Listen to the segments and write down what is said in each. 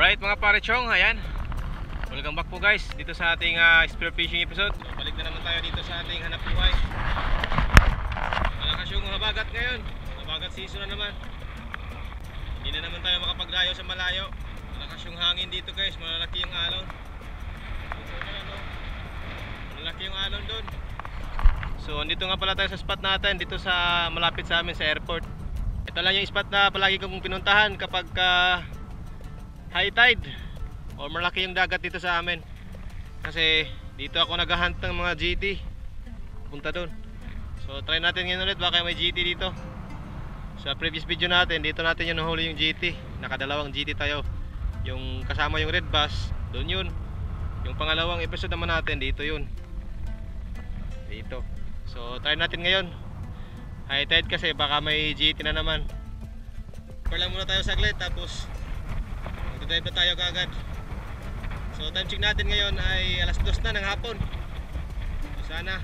Alright mga parechong, ayan. Welcome back po guys dito sa ating spear fishing episode. So, balik na naman tayo dito sa ating hanap buhay. Malakas yung habagat ngayon. Habagat season na naman. Hindi na naman tayo makapagdayo sa malayo. Malakas yung hangin dito guys, malalaki yung alon. Malalaki yung alon doon. So andito nga pala tayo sa spot natin dito sa malapit sa amin sa airport. Ito lang yung spot na palagi kong pinuntahan kapag high tide o malaki yung dagat dito sa amin. Kasi dito ako naghahunt ng mga GT. Punta doon. So try natin ngayon ulit, baka may GT dito. Sa previous video natin, dito natin yung nahuli yung GT. Nakadalawang GT tayo. Yung kasama yung red bass, doon yun. Yung pangalawang episode naman natin, dito yun. Dito. So try natin ngayon. High tide kasi baka may GT na naman. Par lang muna tayo saglit, tapos dive na tayo kaagad. So time check natin ngayon ay alas 2 na ng hapon. So, sana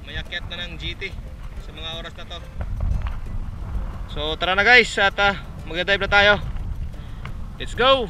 may akyat na ng GT sa mga oras na to. So tara na guys at mag-dive na tayo. Let's go!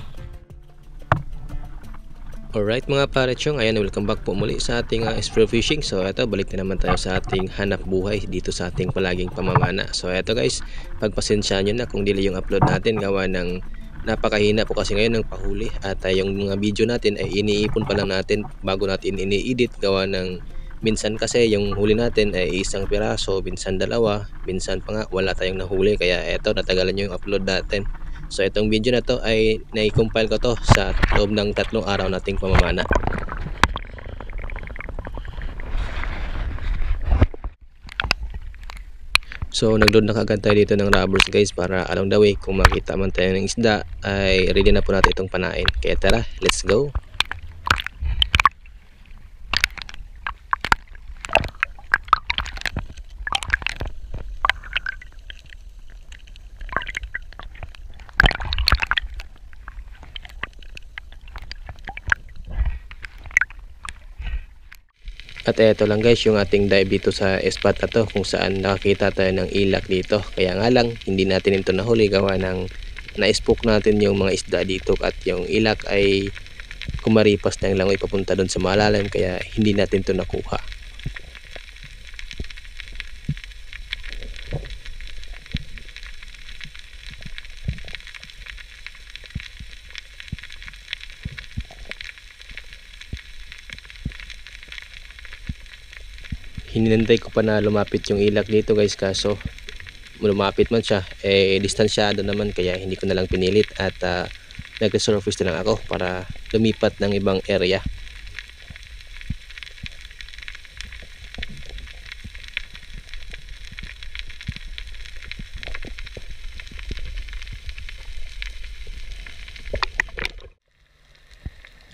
Alright mga parechong, ayan, welcome back po muli sa ating spear fishing. So eto, balik na naman tayo sa ating hanap buhay dito sa ating palaging pamamana. So eto guys, pagpasensyaan nyo na kung dili yung upload natin, gawa ng napakahina po kasi ngayon ng pahuli. At yung mga video natin ay iniipon pa lang natin bago natin ini-edit, gawa ng minsan kasi yung huli natin ay isang piraso, minsan dalawa, minsan pa nga wala tayong nahuli. Kaya eto, natagalan nyo yung upload natin. So itong video na to ay nai-compile ko to sa loob ng 3 araw nating pamamana. So nagload na kagad tayo dito ng rubbers guys, para along the way kung makita man tayo ng isda ay ready na po natin itong panain. Kaya tara, let's go! At eto lang guys yung ating dive dito sa spot na to, kung saan nakakita tayo ng ilak dito. Kaya nga lang hindi natin ito nahuli, gawa ng na-spook natin yung mga isda dito at yung ilak ay kumaripas na yung langoy papunta doon sa malalim, kaya hindi natin ito nakuha. Hinintay ko pa na lumapit yung ilak dito guys, kaso lumapit man siya eh distansyado naman, kaya hindi ko na lang pinilit at nag-surface na lang ako para lumipat ng ibang area.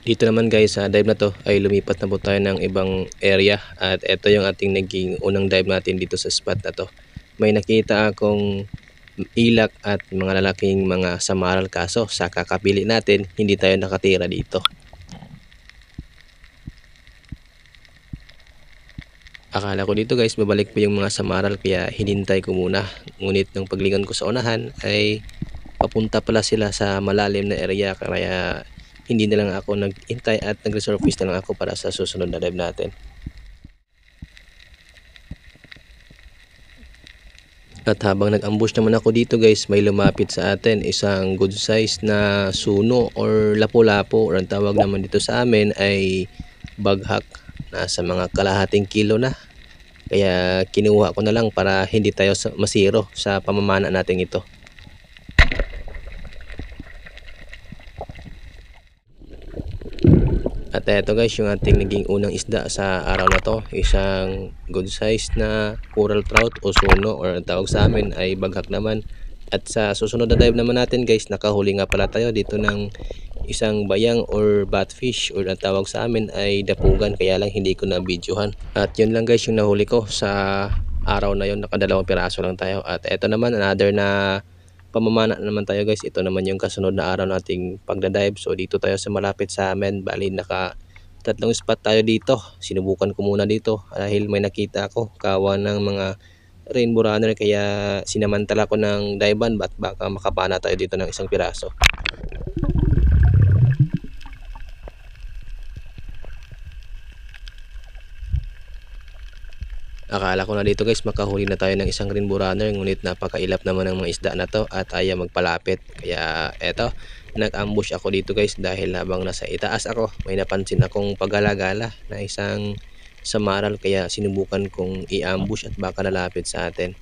Dito naman guys sa dive na to ay lumipat na po tayo ng ibang area, at ito yung ating naging unang dive natin dito sa spot na to. May nakita akong ilak at mga lalaking mga samaral, kaso sa kakapili natin hindi tayo nakatira dito. Akala ko dito guys babalik pa yung mga samaral, kaya hinintay ko muna. Ngunit nung paglingon ko sa unahan ay papunta pala sila sa malalim na area, kaya hindi na lang ako nag-intay at nag-resurface na lang ako para sa susunod na dive natin. At habang nag-ambush naman ako dito guys, may lumapit sa atin isang good size na suno or lapu-lapu, or ang tawag naman dito sa amin ay baghak. Nasa mga kalahating kilo na, kaya kinuha ko na lang para hindi tayo masiro sa pamamana natin ito. At eto guys yung ating naging unang isda sa araw na to, isang good size na coral trout o suno, or ang tawag sa amin ay baghak naman. At sa susunod na dive naman natin guys, nakahuli nga pala tayo dito ng isang bayang or batfish, or ang tawag sa amin ay dapugan, kaya lang hindi ko na videohan. At yun lang guys yung nahuli ko sa araw na yun, nakadalawang piraso lang tayo. At eto naman another na pamamana naman tayo guys. Ito naman yung kasunod na araw nating pagdadive. So dito tayo sa malapit sa amin, bali naka 3 spot tayo dito. Sinubukan ko muna dito dahil may nakita ako kawan ng mga rainbow runner, kaya sinamantala ko ng dive ban, baka makapana tayo dito ng isang piraso. Akala ko na dito guys makahuli na tayo ng isang rainbow runner, ngunit napakailap naman ng mga isda na to at ayaw magpalapit. Kaya eto, nag-ambush ako dito guys dahil habang nasa itaas ako may napansin akong pagala-gala na isang samaral, kaya sinubukan kong i-ambush at baka lalapit sa atin.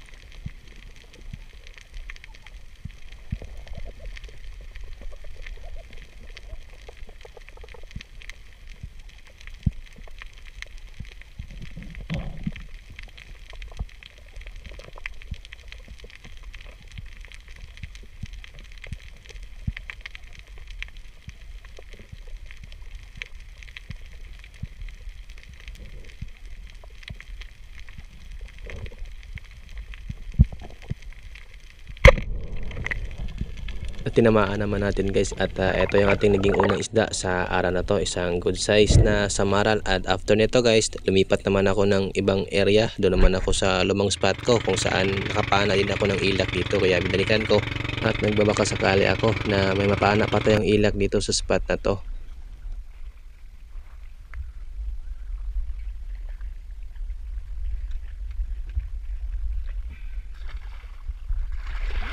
At tinamaan naman natin guys, at ito yung ating naging unang isda sa araw na to, isang good size na samaral. At after nito guys, lumipat naman ako ng ibang area. Doon naman ako sa lumang spot ko kung saan nakapana din ako ng ilak dito, kaya binalikan ko at nagbabaka sakali ako na may mapana pa tayong ilak dito sa spot na to.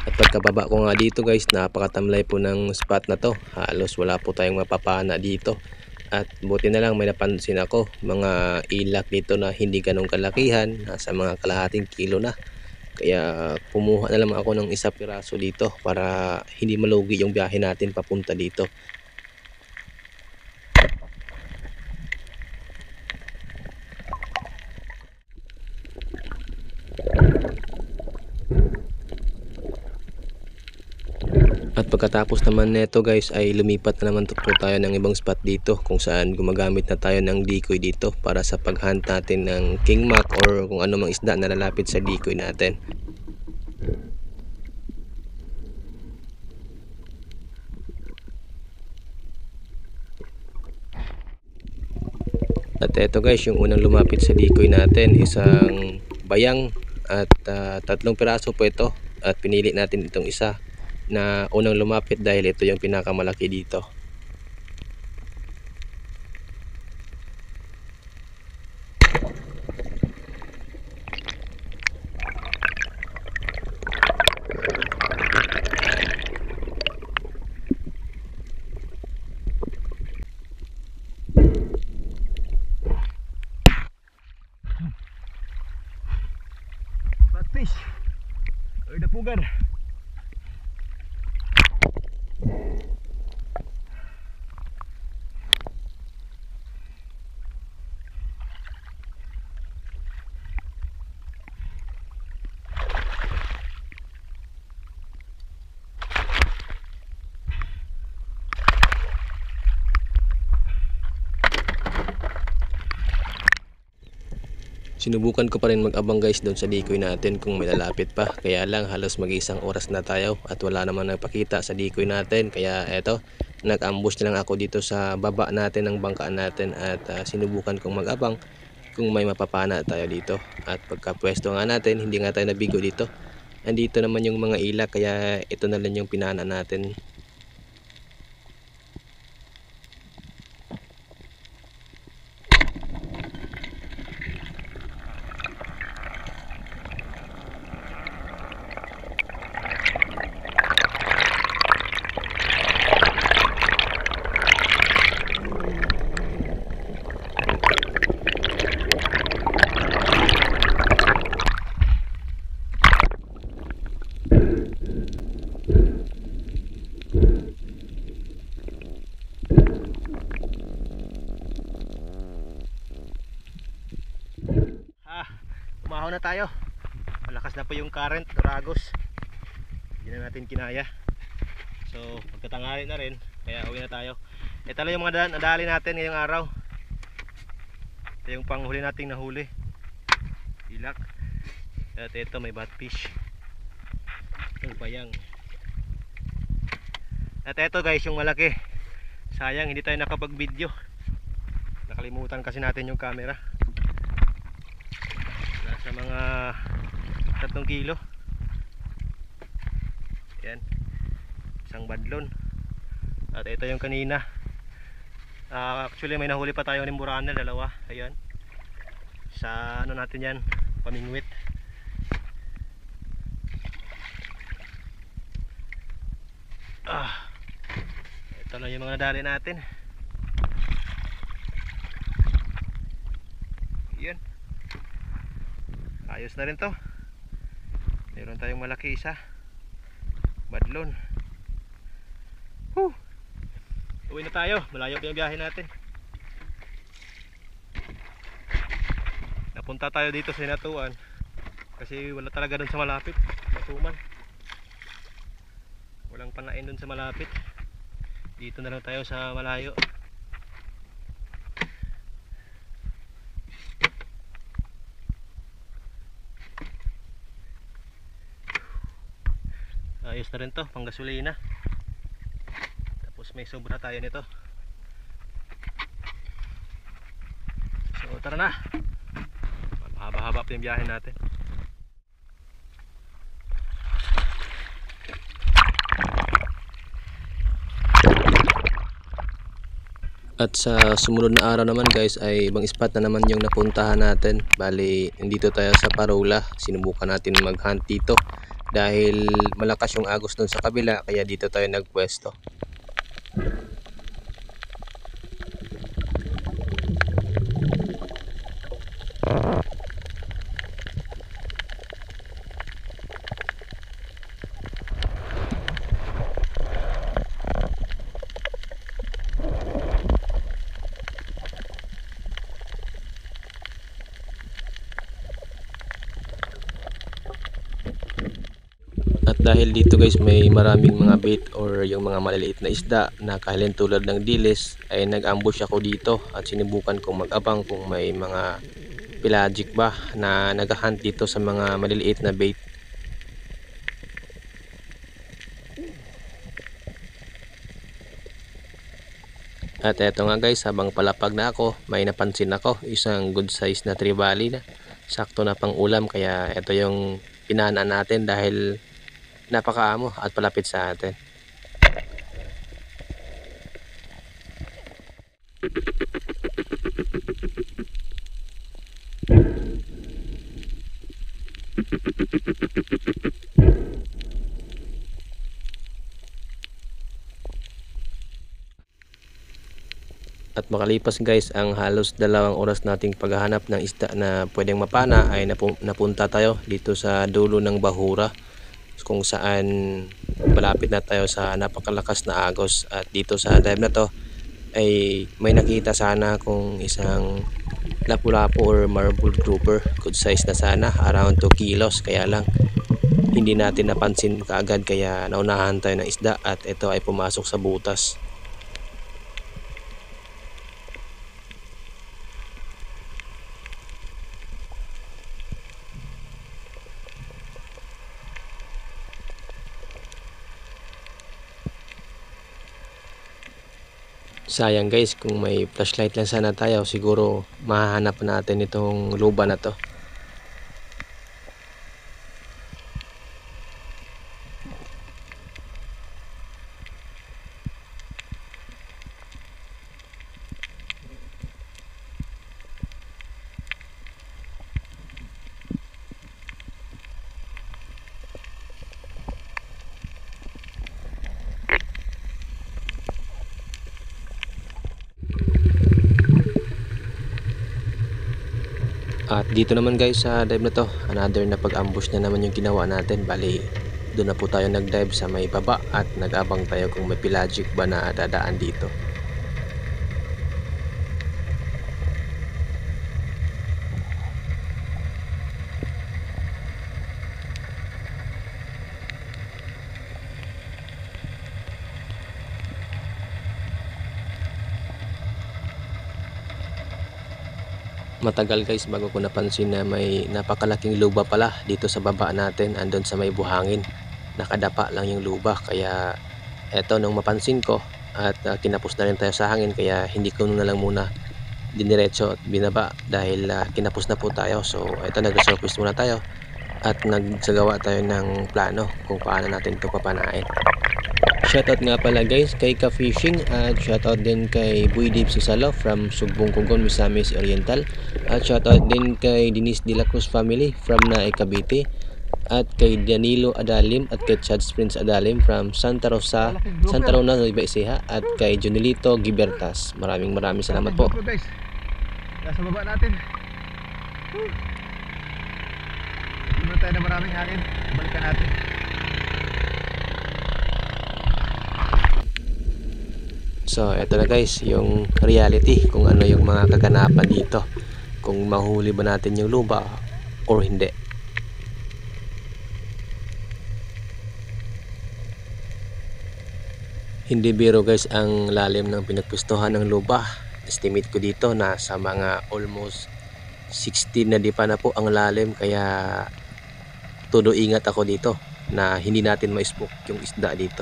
At pagkababa ko nga dito guys, napakatamlay po ng spot na to. Halos wala po tayong mapapana dito. At buti na lang may napansin ako, mga ilak dito na hindi ganong kalakihan, nasa mga kalahating kilo na. Kaya kumuha na lang ako ng isa piraso dito para hindi malugi yung biyahe natin papunta dito. At pagkatapos naman neto guys ay lumipat na naman po tayo ng ibang spot dito kung saan gumagamit na tayo ng decoy dito para sa paghunt natin ng king mac or kung ano mang isda na lalapit sa decoy natin. At eto guys, yung unang lumapit sa decoy natin, isang bayang at 3 piraso po ito, at pinili natin itong isa na unang lumapit dahil ito yung pinakamalaki dito. Batfish or dapugan. Sinubukan ko pa rin mag-abang guys doon sa decoy natin kung may lalapit pa, kaya lang halos mag-isang oras na tayo at wala naman nagpakita sa decoy natin. Kaya eto, nag-ambush na lang ako dito sa baba natin ng bangkaan natin at sinubukan kong mag-abang kung may mapapana tayo dito. At pagkapwesto nga natin, hindi nga tayo nabigo dito. Andito naman yung mga ilak, kaya ito na lang yung pinana natin. Umahaw na tayo. Malakas na po yung current, Doragos. Hindi na natin kinaya. So pagkatanghali na rin, kaya uwi na tayo. Ito lang yung mga nadali natin ngayong araw. Ito yung panghuli nating nahuli, ilak. At ito may batfish, yung bayang. At ito guys yung malaki. Sayang hindi tayo nakapag video, nakalimutan kasi natin yung camera. Nasa mga 3 kilo. Yan, isang badlon. At ito yung kanina. Actually may nahuli pa tayo ng burana, dalawa. Ayan, sa ano natin yan, pamingwit. Ito lang yung mga nadali natin. Yan, ayos na rin to. Meron tayong malaki isa, badlon. Uwi na tayo, malayo pa yung biyahe natin. Napunta tayo dito sa Hinatuan kasi wala talaga dun sa malapit, Matuman. Walang panain dun sa malapit. Dito na lang tayo sa malayo. Ayos na rin to, pang gasolina. Tapos may sobra tayo nito. So tara na, mahaba-haba pa yung biyahe natin. At sa sumunod na araw naman guys ay ibang spot na naman yung napuntahan natin. Bali, nandito tayo sa Parola. Sinubukan natin mag-hunt dito dahil malakas yung agos dun sa kabila, kaya dito tayo nagpwesto. At dahil dito guys may maraming mga bait or yung mga maliliit na isda na kahalin tulad ng dilis, ay nag-ambush ako dito at sinubukan kong mag-abang kung may mga pelagic ba na nag-hunt dito sa mga maliliit na bait. At eto nga guys, habang palapag na ako, may napansin ako isang good size na trevally na sakto na pang ulam, kaya ito yung pinana natin dahil napakaamo at palapit sa atin. At makalipas guys ang halos 2 oras nating paghahanap ng isda na pwedeng mapana, ay napunta tayo dito sa dulo ng Bahura, kung saan malapit na tayo sa napakalakas na agos. At dito sa dive na to ay may nakita sana kung isang lapu-lapu or marble grouper, good size na sana, around 2 kilos, kaya lang hindi natin napansin kaagad, kaya naunahan tayo ng isda at ito ay pumasok sa butas. Sayang guys, kung may flashlight lang sana tayo, siguro mahahanap natin itong luba na to. At dito naman guys sa dive na to, another na pag-ambush na naman yung ginawa natin. Bali, doon na po tayo nag-dive sa may baba at nag-abang tayo kung may pelagic ba na dadaan dito. Matagal guys bago ko napansin na may napakalaking luba pala dito sa baba natin, andun sa may buhangin. Nakadapa lang yung luba, kaya eto nung mapansin ko at kinapos na rin tayo sa hangin, kaya hindi ko na lang muna diniretso at binaba dahil kinapos na po tayo. So eto, nag-surface muna tayo at nagsagawa tayo ng plano kung paano natin ito papanain. Shoutout nga pala guys kay Ka Fishing at shoutout din kay Boy Dave Susalo from Sugbong Kugon, Misamis Oriental, at shoutout din kay Denise De La Cruz family from Nae Cavite, at kay Danilo Adalim at kay Chad Prince Adalim from Santa Rosa, Santa Rona, Nueva Ecija, at kay Junilito Gibertas. Maraming salamat po. Guys, nasa baba natin. Meron tayo na maraming hangin. Balikan natin. So eto na guys yung reality kung ano yung mga kaganapan dito, kung mahuli ba natin yung luba or hindi. Hindi biro guys ang lalim ng pinagpustuhan ng luba. Estimate ko dito na sa mga almost 16 na dipa na po ang lalim, kaya todo ingat ako dito na hindi natin ma-spook yung isda dito.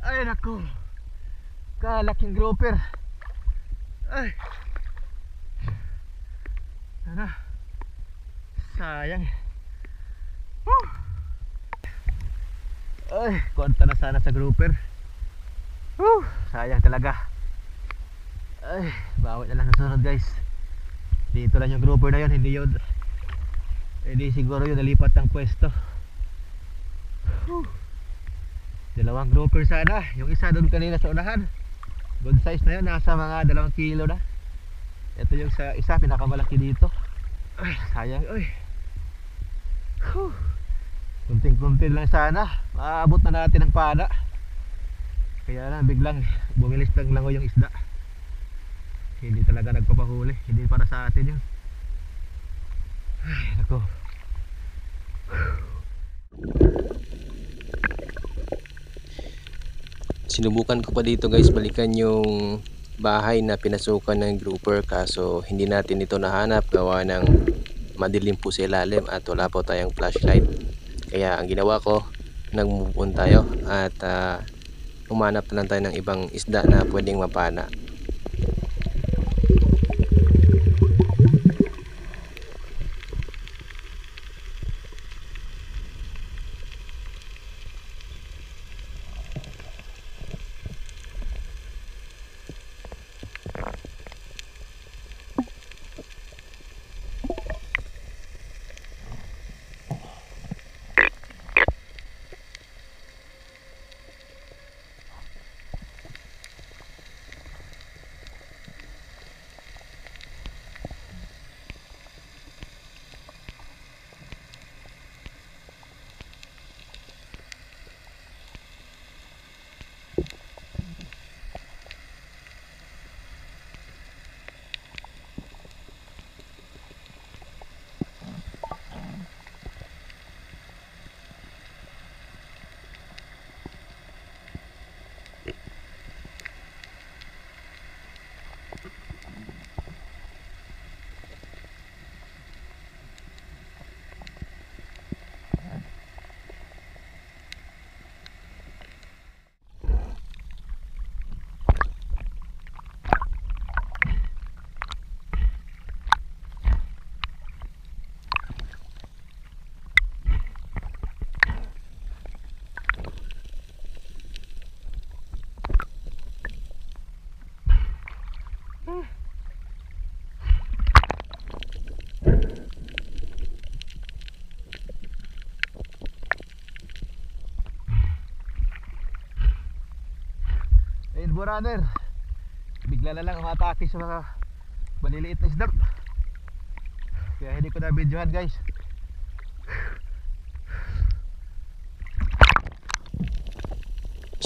Ay nako, kalaking grouper. Ay, sana, sayang. Ay, konta na sana sa grouper. Sayang talaga. Ay, bawat na lang sa sunod guys. Dito lang yung grouper na yun, hindi yun. Hindi siguro yun nalipat ng pwesto. Dalawang grouper sana. Yung isa doon kanina sa unahan, good size na yun, nasa mga 2 kilo na. Ito yung sa isa, pinakamalaki dito. Ay, sayang. Ay, kunting-kunting lang sana, maabot na natin ang pana. Kaya lang biglang bumilis ng langoy yung isda. Hindi talaga nagpapahuli, hindi para sa atin yun. Ay, ako. Sinubukan ko pa dito guys balikan yung bahay na pinasukan ng grouper, kaso hindi natin ito nahanap gawa ng madilim po sa ilalim at wala po tayong flashlight. Kaya ang ginawa ko, nag-move on tayo at humanap na lang tayo ng ibang isda na pwedeng mapana. Runner, bigla na lang umatake sa mga maliliit na isda, kaya hindi ko na videohan guys.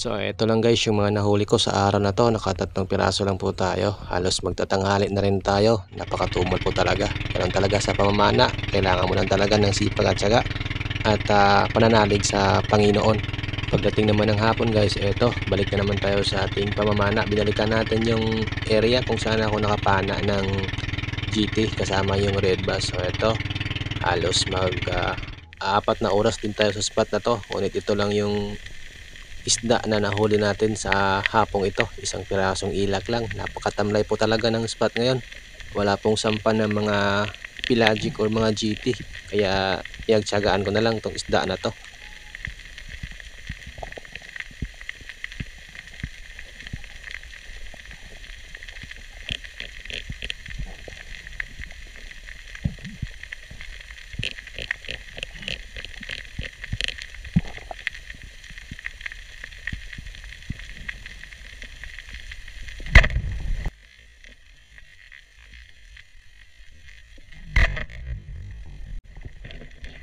So ito lang guys yung mga nahuli ko sa araw na to. Nakatatlong piraso lang po tayo. Halos magtatanghali na rin tayo. Napakatumal po talaga. Ganun talaga sa pamamana. Kailangan mo lang talaga ng sipag at syaga at pananalig sa Panginoon. Pagdating naman ng hapon guys, eto, balik na naman tayo sa ating pamamana. Binalikan natin yung area kung saan ako nakapana ng GT kasama yung red bass. So eto, halos apat na oras din tayo sa spot na to. Ngunit ito lang yung isda na nahuli natin sa hapong ito. Isang pirasong ilak lang. Napakatamlay po talaga ng spot ngayon. Wala pong sampan ng mga pelagic or mga GT. Kaya iyagtsagaan ko na lang tong isda na to.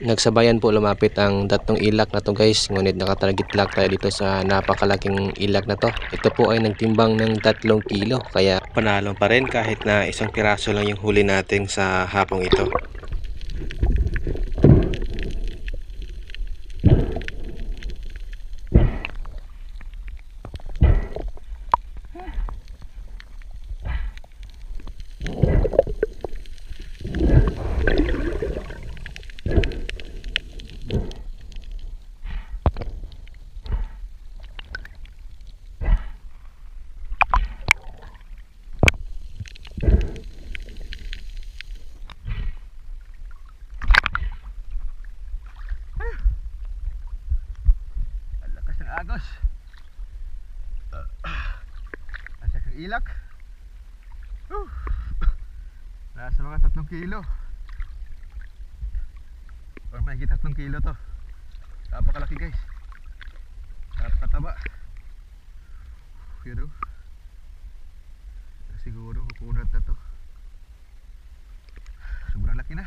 Nagsabayan po lumapit ang tatlong ilak na to guys. Ngunit nakatarget lock tayo dito sa napakalaking ilak na to. Ito po ay nagtimbang ng 3 kilo. Kaya panalo pa rin kahit na isang piraso lang yung huli natin sa hapong ito. Agos. Asa kang ilak. Nasa mga 3 kilo. Or may 3 kilo to. Napakalaki guys. Napakataba. Pero siguro kukunat na to. Sobrang laki na.